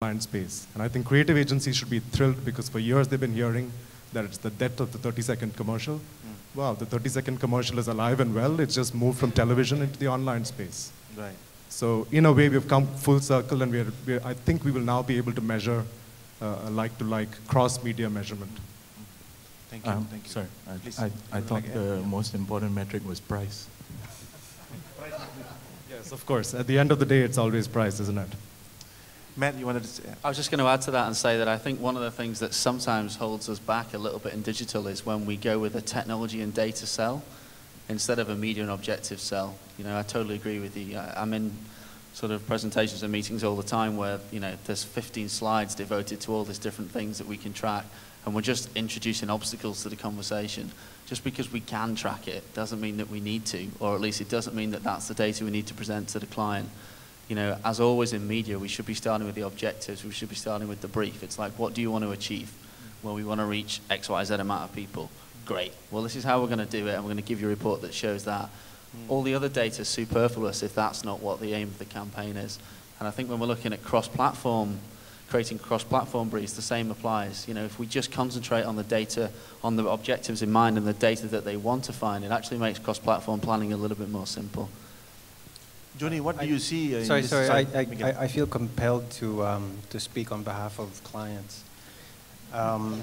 online space. And I think creative agencies should be thrilled because for years they've been hearing that it's the death of the 30-second commercial. Wow, the 30-second commercial is alive and well. It's just moved from television into the online space. Right. So in a way, we've come full circle, and I think we will now be able to measure a like-to-like cross-media measurement. Thank you. Thank you. Sorry, I thought the most important metric was price. Yes, of course. At the end of the day, it's always price, isn't it? Matt, you wanted to say? I was just going to add to that and say that I think one of the things that sometimes holds us back a little bit in digital is when we go with a technology and data sell instead of a media and objective sell. You know, I totally agree with you. I'm in sort of presentations and meetings all the time where, you know, there's 15 slides devoted to all these different things that we can track, and we're just introducing obstacles to the conversation. Just because we can track it doesn't mean that we need to, or at least it doesn't mean that that's the data we need to present to the client. You know, as always in media, we should be starting with the objectives, we should be starting with the brief. It's like, what do you want to achieve? Well, we want to reach X, Y, Z amount of people. Great. Well, this is how we're going to do it, and we're going to give you a report that shows that. All the other data is superfluous if that's not what the aim of the campaign is. And I think when we're looking at cross-platform, creating cross-platform briefs, the same applies. You know, if we just concentrate on the data, on the objectives in mind and the data that they want to find, it actually makes cross-platform planning a little bit more simple. Johnny, what do you see in Sorry, this sorry. side? I feel compelled to speak on behalf of clients. Oh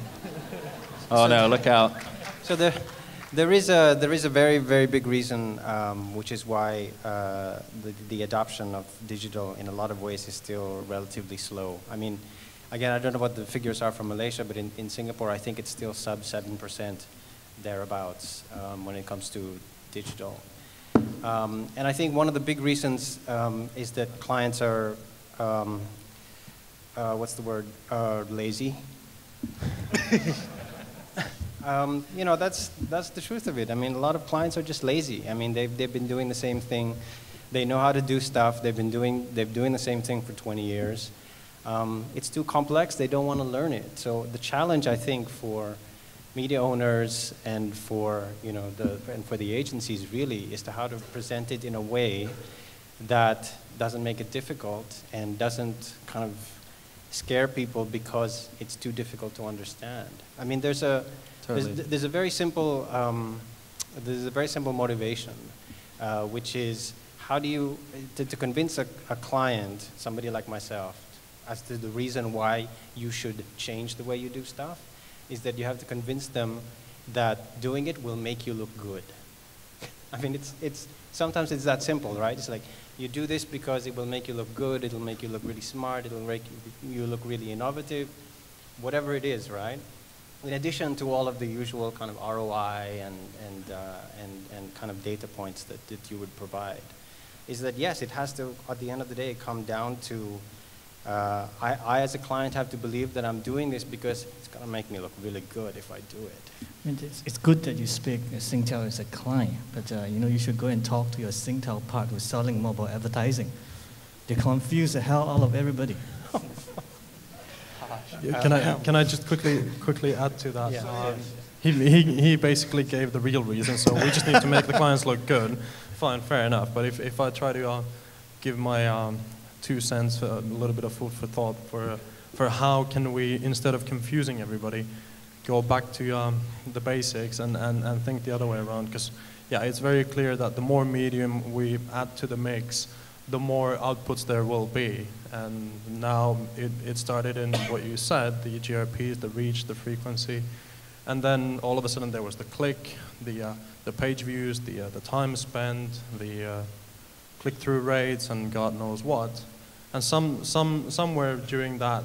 no, look out. So there is a very, very big reason, which is why the adoption of digital in a lot of ways is still relatively slow. I mean, again, I don't know what the figures are from Malaysia, but in Singapore, I think it's still sub 7% thereabouts when it comes to digital. And I think one of the big reasons is that clients are, what's the word, lazy. You know, that's the truth of it. I mean, a lot of clients are just lazy. I mean, they've been doing the same thing. They know how to do stuff. They're doing the same thing for 20 years. It's too complex. They don't want to learn it. So the challenge, I think, for media owners and for, you know, for the agencies really is to how to present it in a way that doesn't make it difficult and doesn't kind of scare people because it's too difficult to understand. I mean, there's a very simple motivation, which is how do you to convince a client, somebody like myself, as to the reason why you should change the way you do stuff, is that you have to convince them that doing it will make you look good. I mean, sometimes it's that simple, right? It's like, you do this because it will make you look good, it'll make you look really smart, it'll make you look really innovative, whatever it is, right? In addition to all of the usual kind of ROI and kind of data points that you would provide, is that yes, it has to, at the end of the day, come down to I as a client have to believe that I'm doing this because it's going to make me look really good if I do it. I mean, it's good that you speak Singtel as a client, but you know, you should go and talk to your Singtel part who's selling mobile advertising. They confuse the hell out of everybody. Can I just quickly add to that? Yeah. He basically gave the real reason, so we just need to make the clients look good. Fine, fair enough. But if I try to give my 2 cents, a little bit of food for thought for how can we, instead of confusing everybody, go back to the basics and think the other way around. Because yeah, it's very clear that the more medium we add to the mix, the more outputs there will be. And now it started in what you said, the GRPs, the reach, the frequency. And then all of a sudden there was the click, the page views, the time spent, the click-through rates, and God knows what. And somewhere during that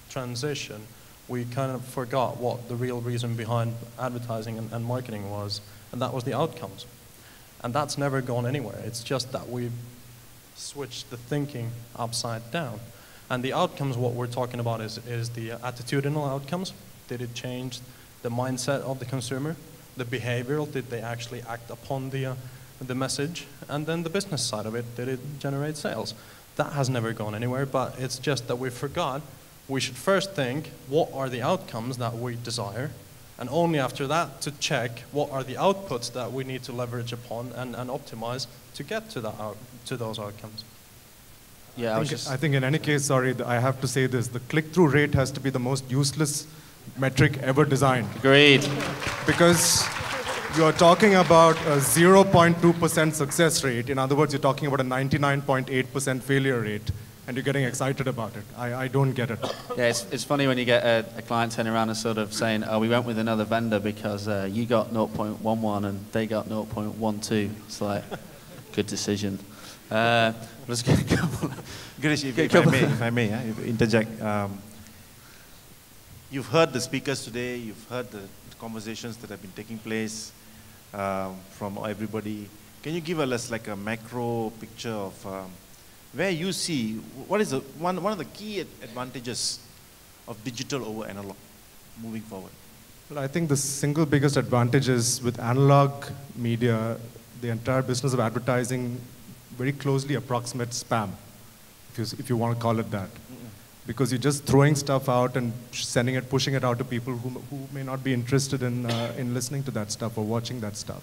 transition, we kind of forgot what the real reason behind advertising and marketing was, and that was the outcomes. And that's never gone anywhere. It's just that we switched the thinking upside down. And the outcomes, what we're talking about is the attitudinal outcomes. Did it change the mindset of the consumer? The behavioral, did they actually act upon the message? And then the business side of it, did it generate sales? That has never gone anywhere, but it's just that we forgot we should first think, what are the outcomes that we desire? And only after that to check what are the outputs that we need to leverage upon and optimize to get to those outcomes. Yeah, I think in any case, sorry, I have to say this, the click-through rate has to be the most useless metric ever designed. Agreed. Because you're talking about a 0.2% success rate. In other words, you're talking about a 99.8% failure rate, and you're getting excited about it. I don't get it. Yeah, it's funny when you get a client turning around and sort of saying, oh, we went with another vendor because you got 0.11 and they got 0.12. It's like, good decision. Let's get a couple. Girish, if I may, interject. You've heard the speakers today, you've heard the conversations that have been taking place from everybody. Can you give us like a macro picture of where you see, what is one of the key advantages of digital over analog moving forward? Well, I think the single biggest advantage is with analog media, the entire business of advertising very closely approximates spam, if you want to call it that. Because you're just throwing stuff out and sending it, pushing it out to people who may not be interested in listening to that stuff or watching that stuff.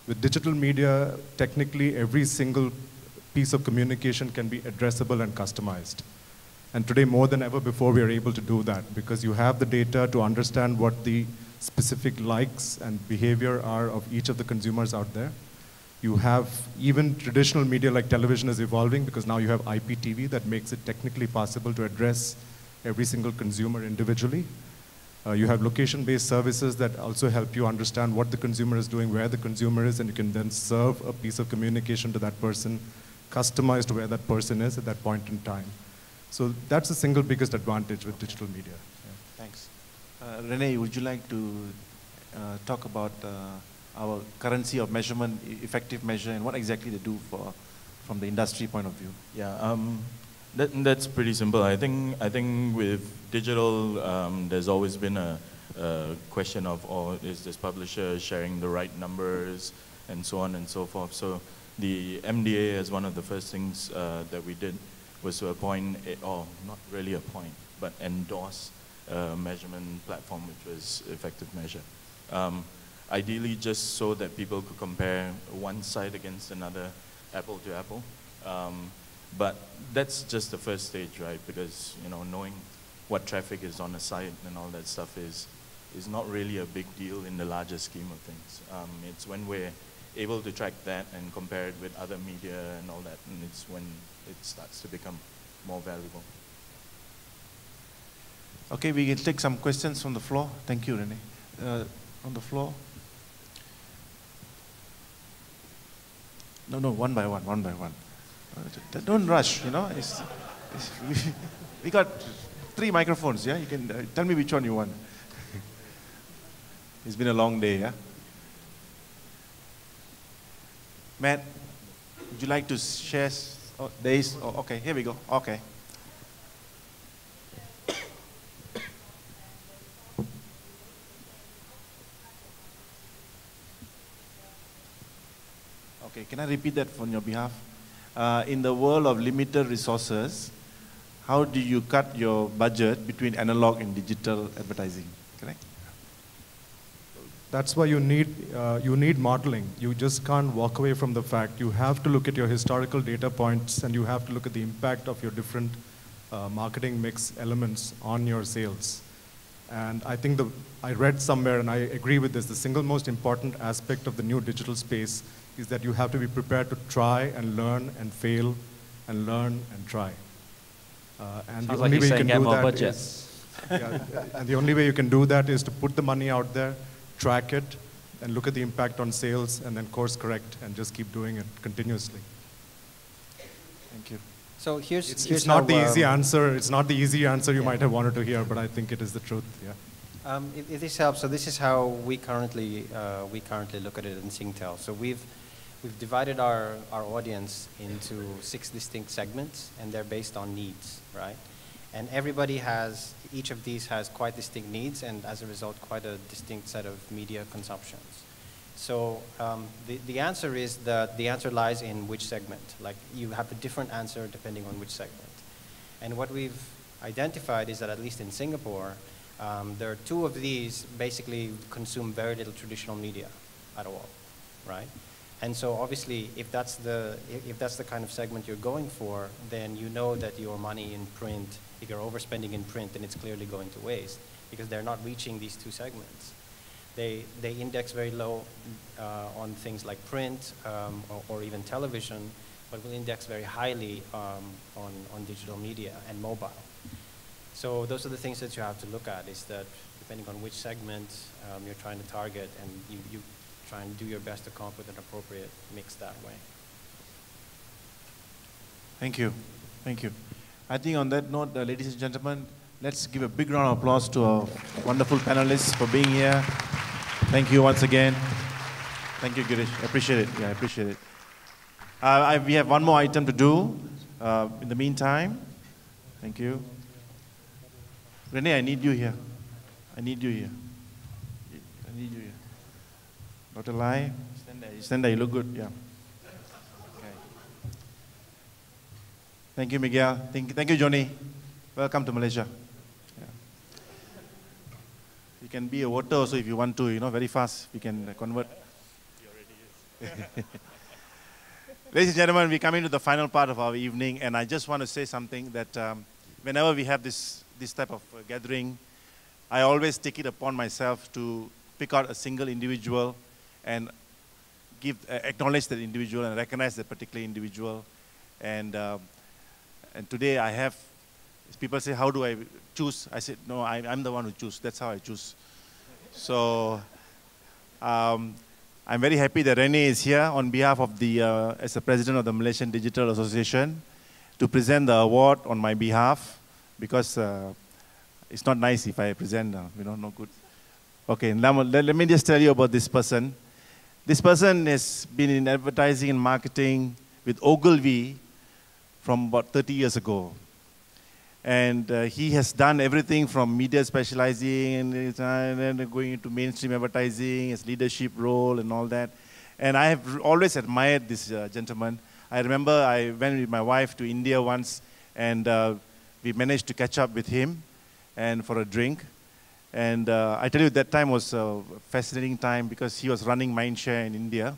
With digital media, technically every single piece of communication can be addressable and customized. And today, more than ever before, we are able to do that because you have the data to understand what the specific likes and behavior are of each of the consumers out there. You have even traditional media like television is evolving because now you have IPTV that makes it technically possible to address every single consumer individually. You have location-based services that also help you understand what the consumer is doing, where the consumer is, and you can then serve a piece of communication to that person, customized to where that person is at that point in time. So that's the single biggest advantage with digital media. Yeah. Thanks. Renee, would you like to talk about our currency of measurement, effective measure, and what exactly they do from the industry point of view? Yeah, that's pretty simple. I think with digital, there's always been a question of, oh, is this publisher sharing the right numbers, and so on and so forth. So the MDA, as one of the first things that we did, was to appoint, or not really appoint, but endorse a measurement platform, which was Effective Measure. Ideally, just so that people could compare one site against another, apple to apple. But that's just the first stage, right? Because knowing what traffic is on a site and all that stuff is not really a big deal in the larger scheme of things. It's when we're able to track that and compare it with other media and all that, and it's when it starts to become more valuable. Okay, we can take some questions from the floor. Thank you, Renee. On the floor. No, one by one. Don't rush, we got 3 microphones, yeah? You can tell me which one you want. It's been a long day, yeah? Matt, would you like to share days? Oh, okay, here we go. Okay. Okay, can I repeat that on your behalf? In the world of limited resources, how do you cut your budget between analog and digital advertising? Correct? That's why you need modeling. You just can't walk away from the fact. You have to look at your historical data points, and you have to look at the impact of your different marketing mix elements on your sales. And I think I read somewhere, and I agree with this, the single most important aspect of the new digital space is that you have to be prepared to try and learn and fail and learn and try. And the only way you can do that is, and the only way you can do that is to put the money out there, track it, and look at the impact on sales, and then course correct and just keep doing it continuously. Thank you. So here's it's not the easy answer. It's not the easy answer you might have wanted to hear, but I think it is the truth. Yeah. If this helps, so this is how we currently look at it in Singtel. So we've divided our audience into 6 distinct segments, and they're based on needs, right? And each of these has quite distinct needs, and as a result, quite a distinct set of media consumptions. So the answer is that the answer lies in which segment. Like, you have a different answer depending on which segment. And what we've identified is that, at least in Singapore, there are 2 of these basically consume very little traditional media at all, right? And so obviously, if that's the kind of segment you're going for, then you know that your money in print, if you're overspending in print, then it's clearly going to waste because they're not reaching these two segments. They index very low on things like print or even television, but will index very highly on digital media and mobile. So those are the things that you have to look at, is that depending on which segment you're trying to target, and you try and do your best to come up with an appropriate mix that way. Thank you. Thank you. I think on that note, ladies and gentlemen, let's give a big round of applause to our wonderful panelists for being here. Thank you once again. Thank you, Girish. I appreciate it. Yeah, I appreciate it. We have one more item to do. In the meantime, thank you. Renee, I need you here. I need you here. I need you here. Dr. Lai, stand there, you look good, yeah. Okay. Thank you, Miguel. Thank you, Johnny. Welcome to Malaysia. Yeah. You can be a voter also if you want to, very fast. We can convert. He already is. Ladies and gentlemen, we're coming to the final part of our evening, and I just want to say something that whenever we have this type of gathering, I always take it upon myself to pick out a single individual and acknowledge that individual and recognize that particular individual. And today I have, people say, how do I choose? I said, no, I'm the one who choose. That's how I choose. So I'm very happy that Renee is here on behalf of as the president of the Malaysian Digital Association to present the award on my behalf, because it's not nice if I present, no good. Okay, now let me just tell you about this person. This person has been in advertising and marketing with Ogilvy from about 30 years ago. And he has done everything from media specializing and going into mainstream advertising, his leadership role and all that. And I have always admired this gentleman. I remember I went with my wife to India once, and we managed to catch up with him and for a drink. And I tell you, that time was a fascinating time because he was running Mindshare in India.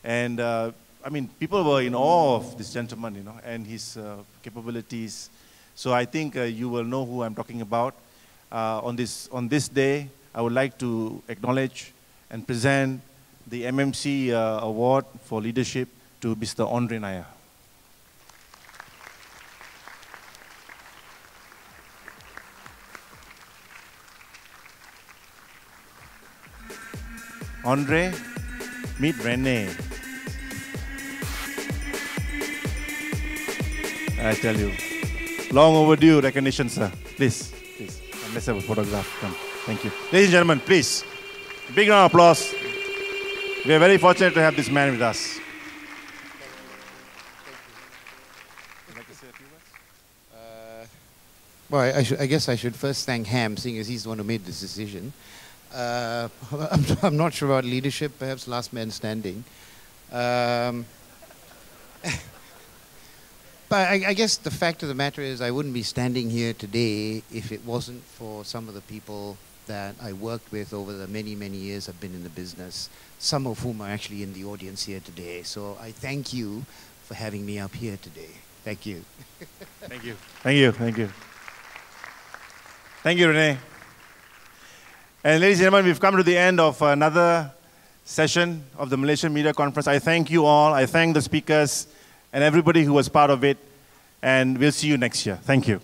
And I mean, people were in awe of this gentleman, and his capabilities. So I think you will know who I'm talking about. On this day, I would like to acknowledge and present the MMC Award for Leadership to Mr. Andre Nair. Andre, meet Renee. I tell you, long overdue recognition, sir. Please, let's have a photograph. Come. Thank you. Ladies and gentlemen, please, big round of applause. We are very fortunate to have this man with us. Would you like to say a few words? Well, I guess I should first thank Ham, seeing as he's the one who made this decision. I'm not sure about leadership, perhaps last man standing. But I guess the fact of the matter is I wouldn't be standing here today if it wasn't for some of the people that I worked with over the many, many years I've been in the business, some of whom are actually in the audience here today. So I thank you for having me up here today. Thank you. Thank you. Thank you. Thank you. Thank you, Renee. And ladies and gentlemen, we've come to the end of another session of the Malaysian Media Conference. I thank you all. I thank the speakers and everybody who was part of it. And we'll see you next year. Thank you.